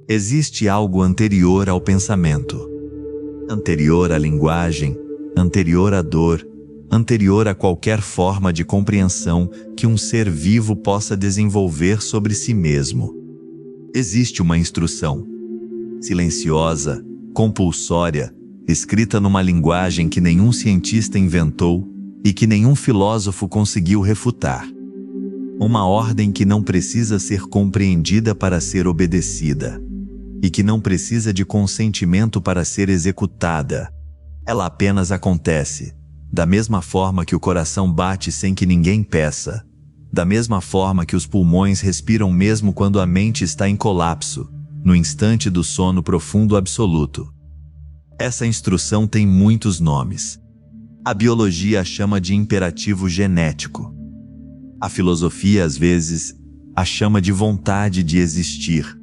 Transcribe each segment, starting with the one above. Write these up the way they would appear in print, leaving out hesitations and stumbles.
Existe algo anterior ao pensamento, anterior à linguagem, anterior à dor, anterior a qualquer forma de compreensão que um ser vivo possa desenvolver sobre si mesmo. Existe uma instrução, silenciosa, compulsória, escrita numa linguagem que nenhum cientista inventou e que nenhum filósofo conseguiu refutar. Uma ordem que não precisa ser compreendida para ser obedecida e que não precisa de consentimento para ser executada. Ela apenas acontece, da mesma forma que o coração bate sem que ninguém peça, da mesma forma que os pulmões respiram mesmo quando a mente está em colapso, no instante do sono profundo absoluto. Essa instrução tem muitos nomes. A biologia a chama de imperativo genético. A filosofia, às vezes, a chama de vontade de existir.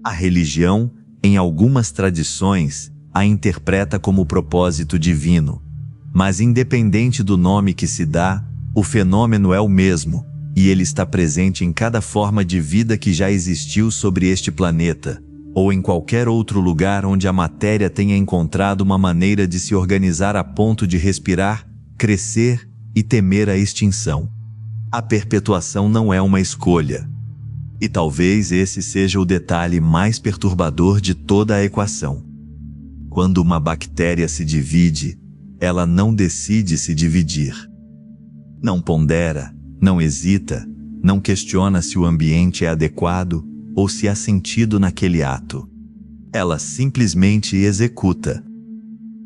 A religião, em algumas tradições, a interpreta como propósito divino. Mas independente do nome que se dá, o fenômeno é o mesmo, e ele está presente em cada forma de vida que já existiu sobre este planeta, ou em qualquer outro lugar onde a matéria tenha encontrado uma maneira de se organizar a ponto de respirar, crescer e temer a extinção. A perpetuação não é uma escolha. E talvez esse seja o detalhe mais perturbador de toda a equação. Quando uma bactéria se divide, ela não decide se dividir. Não pondera, não hesita, não questiona se o ambiente é adequado ou se há sentido naquele ato. Ela simplesmente executa.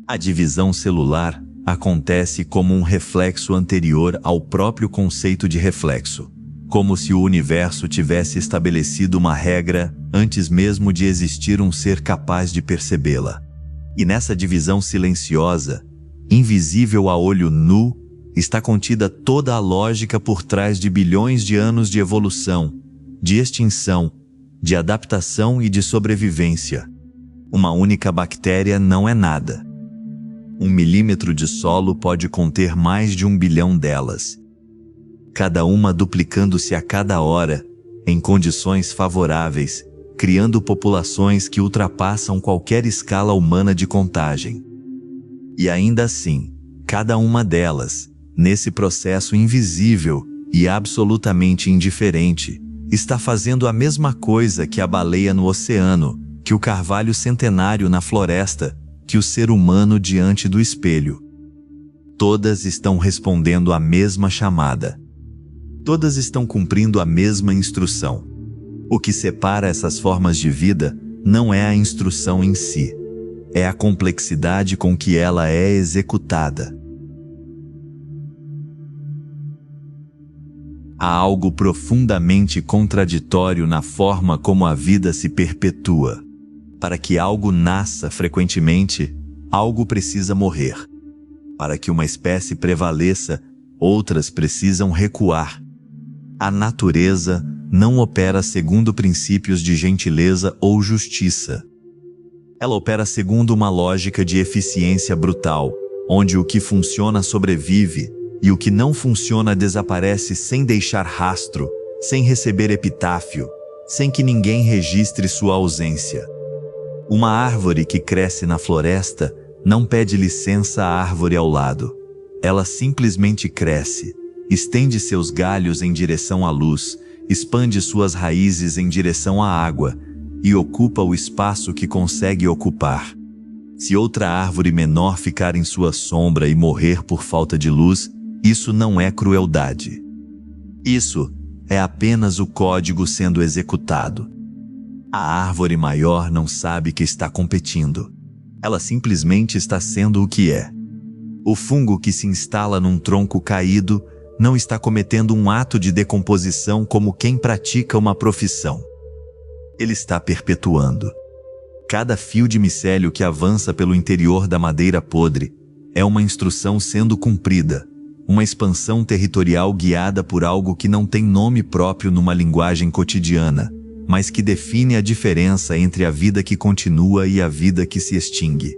A divisão celular acontece como um reflexo anterior ao próprio conceito de reflexo, como se o universo tivesse estabelecido uma regra antes mesmo de existir um ser capaz de percebê-la. E nessa divisão silenciosa, invisível a olho nu, está contida toda a lógica por trás de bilhões de anos de evolução, de extinção, de adaptação e de sobrevivência. Uma única bactéria não é nada. 1 milímetro de solo pode conter mais de 1 bilhão delas, cada uma duplicando-se a cada hora, em condições favoráveis, criando populações que ultrapassam qualquer escala humana de contagem. E ainda assim, cada uma delas, nesse processo invisível e absolutamente indiferente, está fazendo a mesma coisa que a baleia no oceano, que o carvalho centenário na floresta, que o ser humano diante do espelho. Todas estão respondendo à mesma chamada. Todas estão cumprindo a mesma instrução. O que separa essas formas de vida não é a instrução em si, é a complexidade com que ela é executada. Há algo profundamente contraditório na forma como a vida se perpetua. Para que algo nasça frequentemente, algo precisa morrer. Para que uma espécie prevaleça, outras precisam recuar. A natureza não opera segundo princípios de gentileza ou justiça. Ela opera segundo uma lógica de eficiência brutal, onde o que funciona sobrevive e o que não funciona desaparece sem deixar rastro, sem receber epitáfio, sem que ninguém registre sua ausência. Uma árvore que cresce na floresta não pede licença à árvore ao lado. Ela simplesmente cresce, estende seus galhos em direção à luz, expande suas raízes em direção à água e ocupa o espaço que consegue ocupar. Se outra árvore menor ficar em sua sombra e morrer por falta de luz, isso não é crueldade. Isso é apenas o código sendo executado. A árvore maior não sabe que está competindo. Ela simplesmente está sendo o que é. O fungo que se instala num tronco caído não está cometendo um ato de decomposição como quem pratica uma profissão. Ele está perpetuando. Cada fio de micélio que avança pelo interior da madeira podre é uma instrução sendo cumprida, uma expansão territorial guiada por algo que não tem nome próprio numa linguagem cotidiana, mas que define a diferença entre a vida que continua e a vida que se extingue.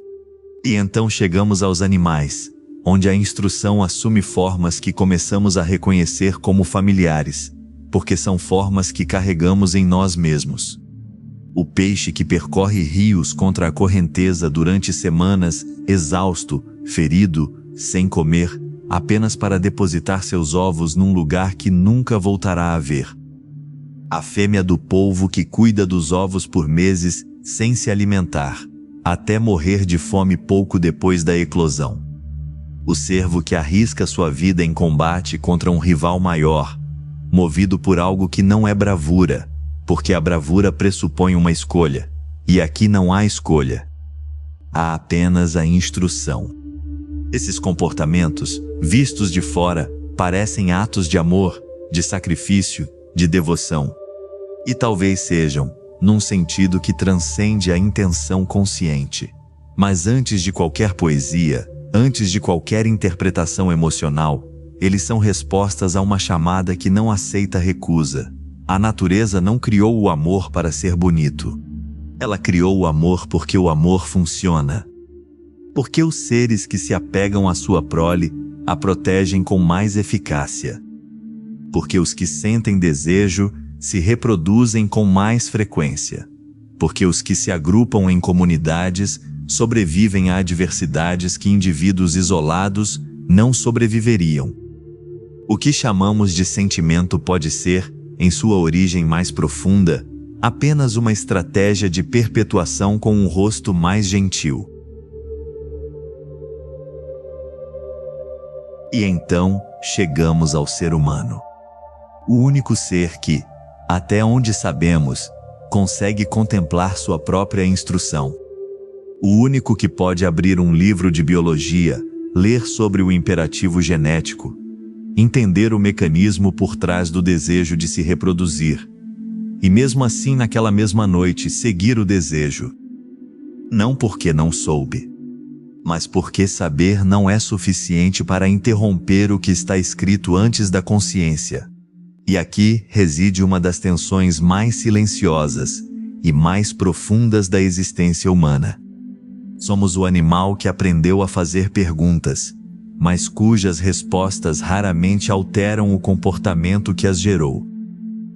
E então chegamos aos animais, onde a instrução assume formas que começamos a reconhecer como familiares, porque são formas que carregamos em nós mesmos. O peixe que percorre rios contra a correnteza durante semanas, exausto, ferido, sem comer, apenas para depositar seus ovos num lugar que nunca voltará a ver. A fêmea do polvo que cuida dos ovos por meses sem se alimentar, até morrer de fome pouco depois da eclosão. O cervo que arrisca sua vida em combate contra um rival maior, movido por algo que não é bravura, porque a bravura pressupõe uma escolha, e aqui não há escolha. Há apenas a instrução. Esses comportamentos, vistos de fora, parecem atos de amor, de sacrifício, de devoção. E talvez sejam, num sentido que transcende a intenção consciente. Mas antes de qualquer poesia, antes de qualquer interpretação emocional, eles são respostas a uma chamada que não aceita recusa. A natureza não criou o amor para ser bonito. Ela criou o amor porque o amor funciona. Porque os seres que se apegam à sua prole a protegem com mais eficácia. Porque os que sentem desejo se reproduzem com mais frequência. Porque os que se agrupam em comunidades sobrevivem a adversidades que indivíduos isolados não sobreviveriam. O que chamamos de sentimento pode ser, em sua origem mais profunda, apenas uma estratégia de perpetuação com um rosto mais gentil. E então, chegamos ao ser humano. O único ser que, até onde sabemos, consegue contemplar sua própria instrução. O único que pode abrir um livro de biologia, ler sobre o imperativo genético, entender o mecanismo por trás do desejo de se reproduzir, e mesmo assim naquela mesma noite seguir o desejo. Não porque não soube, mas porque saber não é suficiente para interromper o que está escrito antes da consciência. E aqui reside uma das tensões mais silenciosas e mais profundas da existência humana. Somos o animal que aprendeu a fazer perguntas, mas cujas respostas raramente alteram o comportamento que as gerou.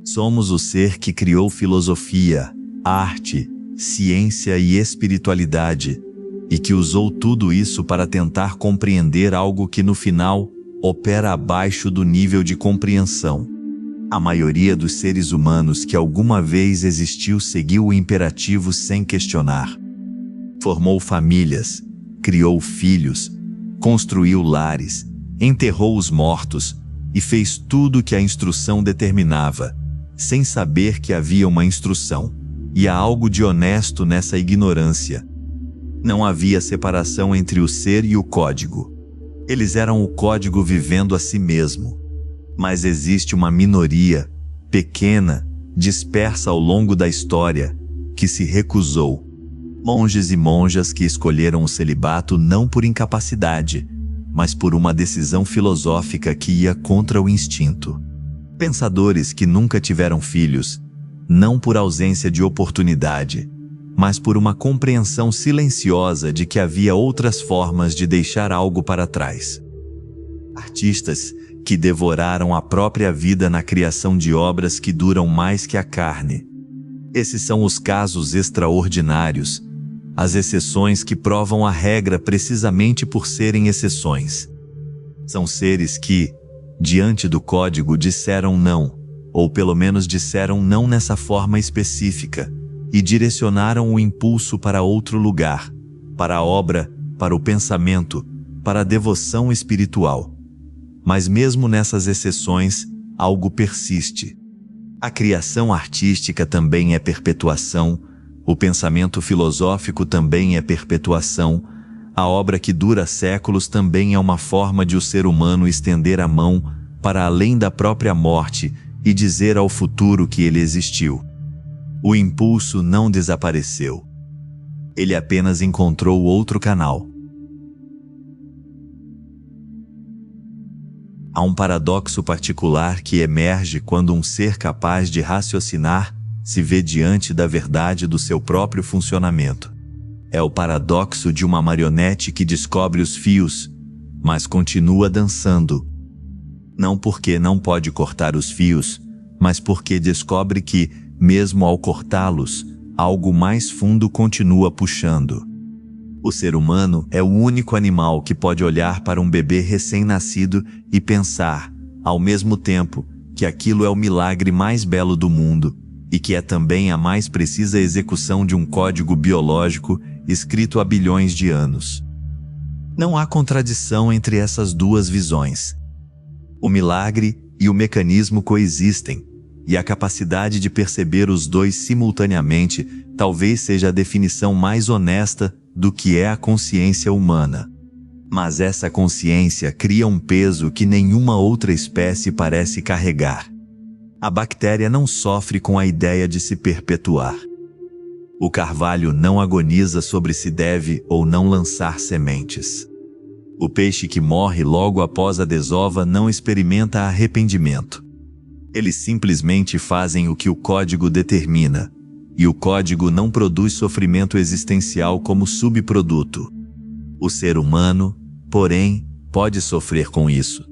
Somos o ser que criou filosofia, arte, ciência e espiritualidade, e que usou tudo isso para tentar compreender algo que no final opera abaixo do nível de compreensão. A maioria dos seres humanos que alguma vez existiu seguiu o imperativo sem questionar. Formou famílias, criou filhos, construiu lares, enterrou os mortos e fez tudo o que a instrução determinava, sem saber que havia uma instrução, e há algo de honesto nessa ignorância. Não havia separação entre o ser e o código. Eles eram o código vivendo a si mesmo. Mas existe uma minoria, pequena, dispersa ao longo da história, que se recusou. Monges e monjas que escolheram o celibato não por incapacidade, mas por uma decisão filosófica que ia contra o instinto. Pensadores que nunca tiveram filhos, não por ausência de oportunidade, mas por uma compreensão silenciosa de que havia outras formas de deixar algo para trás. Artistas que devoraram a própria vida na criação de obras que duram mais que a carne. Esses são os casos extraordinários, as exceções que provam a regra precisamente por serem exceções. São seres que, diante do código, disseram não, ou pelo menos disseram não nessa forma específica, e direcionaram o impulso para outro lugar, para a obra, para o pensamento, para a devoção espiritual. Mas mesmo nessas exceções, algo persiste. A criação artística também é perpetuação, o pensamento filosófico também é perpetuação, a obra que dura séculos também é uma forma de o ser humano estender a mão para além da própria morte e dizer ao futuro que ele existiu. O impulso não desapareceu. Ele apenas encontrou outro canal. Há um paradoxo particular que emerge quando um ser capaz de raciocinar se vê diante da verdade do seu próprio funcionamento. É o paradoxo de uma marionete que descobre os fios, mas continua dançando. Não porque não pode cortar os fios, mas porque descobre que, mesmo ao cortá-los, algo mais fundo continua puxando. O ser humano é o único animal que pode olhar para um bebê recém-nascido e pensar, ao mesmo tempo, que aquilo é o milagre mais belo do mundo e que é também a mais precisa execução de um código biológico escrito há bilhões de anos. Não há contradição entre essas duas visões. O milagre e o mecanismo coexistem, e a capacidade de perceber os dois simultaneamente talvez seja a definição mais honesta do que é a consciência humana. Mas essa consciência cria um peso que nenhuma outra espécie parece carregar. A bactéria não sofre com a ideia de se perpetuar. O carvalho não agoniza sobre se deve ou não lançar sementes. O peixe que morre logo após a desova não experimenta arrependimento. Eles simplesmente fazem o que o código determina, e o código não produz sofrimento existencial como subproduto. O ser humano, porém, pode sofrer com isso.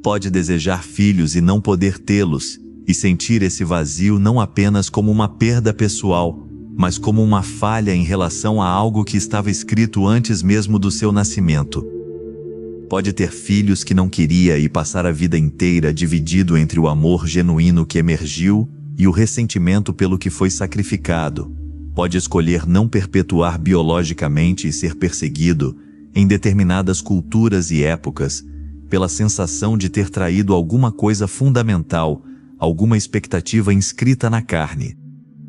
Pode desejar filhos e não poder tê-los, e sentir esse vazio não apenas como uma perda pessoal, mas como uma falha em relação a algo que estava escrito antes mesmo do seu nascimento. Pode ter filhos que não queria e passar a vida inteira dividido entre o amor genuíno que emergiu e o ressentimento pelo que foi sacrificado. Pode escolher não perpetuar biologicamente e ser perseguido, em determinadas culturas e épocas, pela sensação de ter traído alguma coisa fundamental, alguma expectativa inscrita na carne.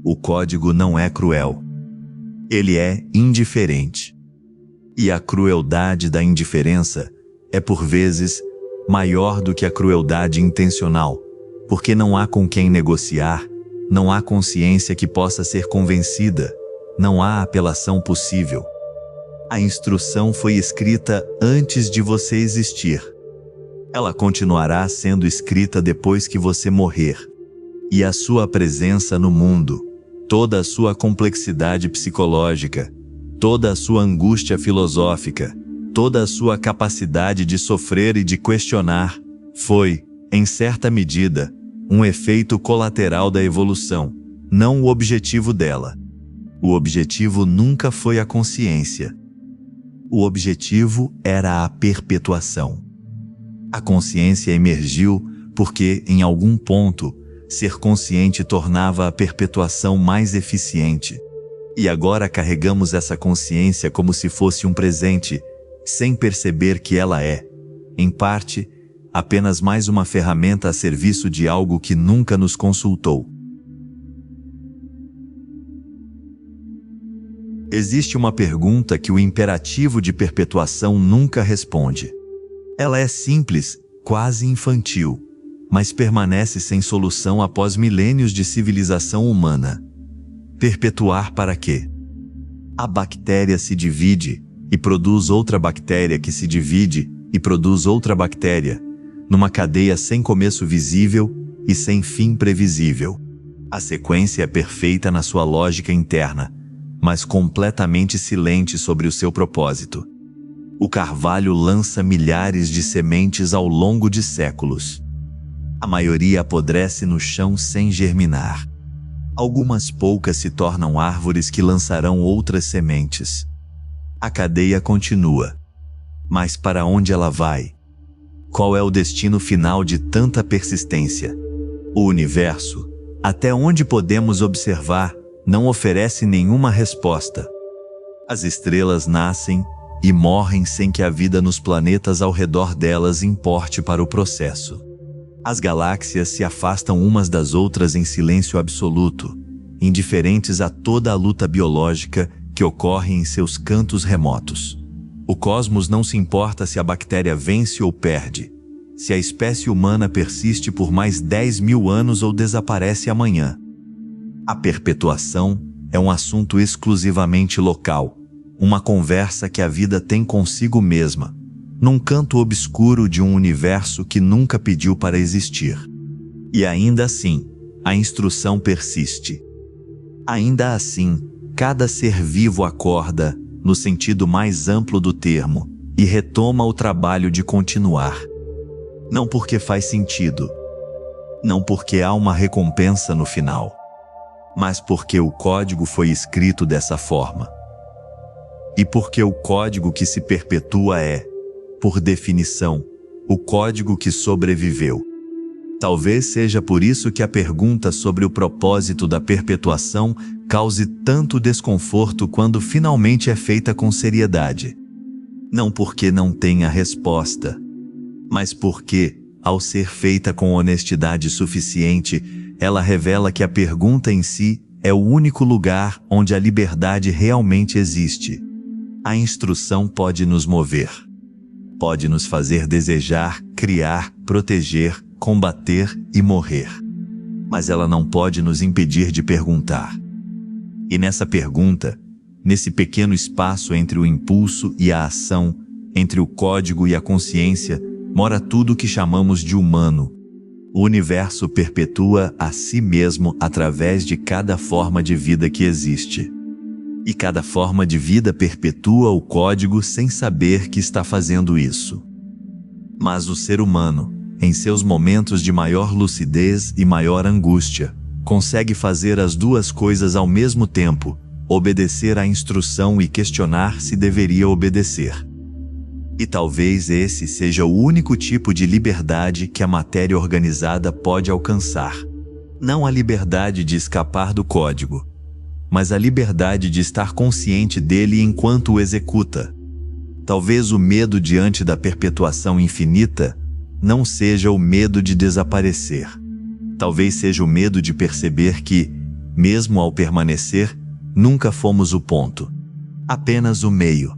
O código não é cruel. Ele é indiferente. E a crueldade da indiferença é, por vezes, maior do que a crueldade intencional, porque não há com quem negociar, não há consciência que possa ser convencida, não há apelação possível. A instrução foi escrita antes de você existir. Ela continuará sendo escrita depois que você morrer. E a sua presença no mundo, toda a sua complexidade psicológica, toda a sua angústia filosófica, toda a sua capacidade de sofrer e de questionar, foi, em certa medida, um efeito colateral da evolução, não o objetivo dela. O objetivo nunca foi a consciência. O objetivo era a perpetuação. A consciência emergiu porque, em algum ponto, ser consciente tornava a perpetuação mais eficiente. E agora carregamos essa consciência como se fosse um presente, sem perceber que ela é, em parte, apenas mais uma ferramenta a serviço de algo que nunca nos consultou. Existe uma pergunta que o imperativo de perpetuação nunca responde. Ela é simples, quase infantil, mas permanece sem solução após milênios de civilização humana. Perpetuar para quê? A bactéria se divide e produz outra bactéria que se divide e produz outra bactéria, numa cadeia sem começo visível e sem fim previsível. A sequência é perfeita na sua lógica interna, mas completamente silente sobre o seu propósito. O carvalho lança milhares de sementes ao longo de séculos. A maioria apodrece no chão sem germinar. Algumas poucas se tornam árvores que lançarão outras sementes. A cadeia continua. Mas para onde ela vai? Qual é o destino final de tanta persistência? O universo, até onde podemos observar, não oferece nenhuma resposta. As estrelas nascem e morrem sem que a vida nos planetas ao redor delas importe para o processo. As galáxias se afastam umas das outras em silêncio absoluto, indiferentes a toda a luta biológica que ocorre em seus cantos remotos. O cosmos não se importa se a bactéria vence ou perde, se a espécie humana persiste por mais 10.000 anos ou desaparece amanhã. A perpetuação é um assunto exclusivamente local, uma conversa que a vida tem consigo mesma, num canto obscuro de um universo que nunca pediu para existir. E ainda assim, a instrução persiste. Ainda assim, cada ser vivo acorda, no sentido mais amplo do termo, e retoma o trabalho de continuar. Não porque faz sentido, não porque há uma recompensa no final, mas porque o código foi escrito dessa forma. E porque o código que se perpetua é, por definição, o código que sobreviveu. Talvez seja por isso que a pergunta sobre o propósito da perpetuação cause tanto desconforto quando finalmente é feita com seriedade. Não porque não tenha resposta, mas porque, ao ser feita com honestidade suficiente, ela revela que a pergunta em si é o único lugar onde a liberdade realmente existe. A instrução pode nos mover. Pode nos fazer desejar, criar, proteger, combater e morrer. Mas ela não pode nos impedir de perguntar. E nessa pergunta, nesse pequeno espaço entre o impulso e a ação, entre o código e a consciência, mora tudo o que chamamos de humano. O universo perpetua a si mesmo através de cada forma de vida que existe. E cada forma de vida perpetua o código sem saber que está fazendo isso. Mas o ser humano, em seus momentos de maior lucidez e maior angústia, consegue fazer as duas coisas ao mesmo tempo, obedecer à instrução e questionar se deveria obedecer. E talvez esse seja o único tipo de liberdade que a matéria organizada pode alcançar. Não a liberdade de escapar do código, mas a liberdade de estar consciente dele enquanto o executa. Talvez o medo diante da perpetuação infinita não seja o medo de desaparecer. Talvez seja o medo de perceber que, mesmo ao permanecer, nunca fomos o ponto, apenas o meio.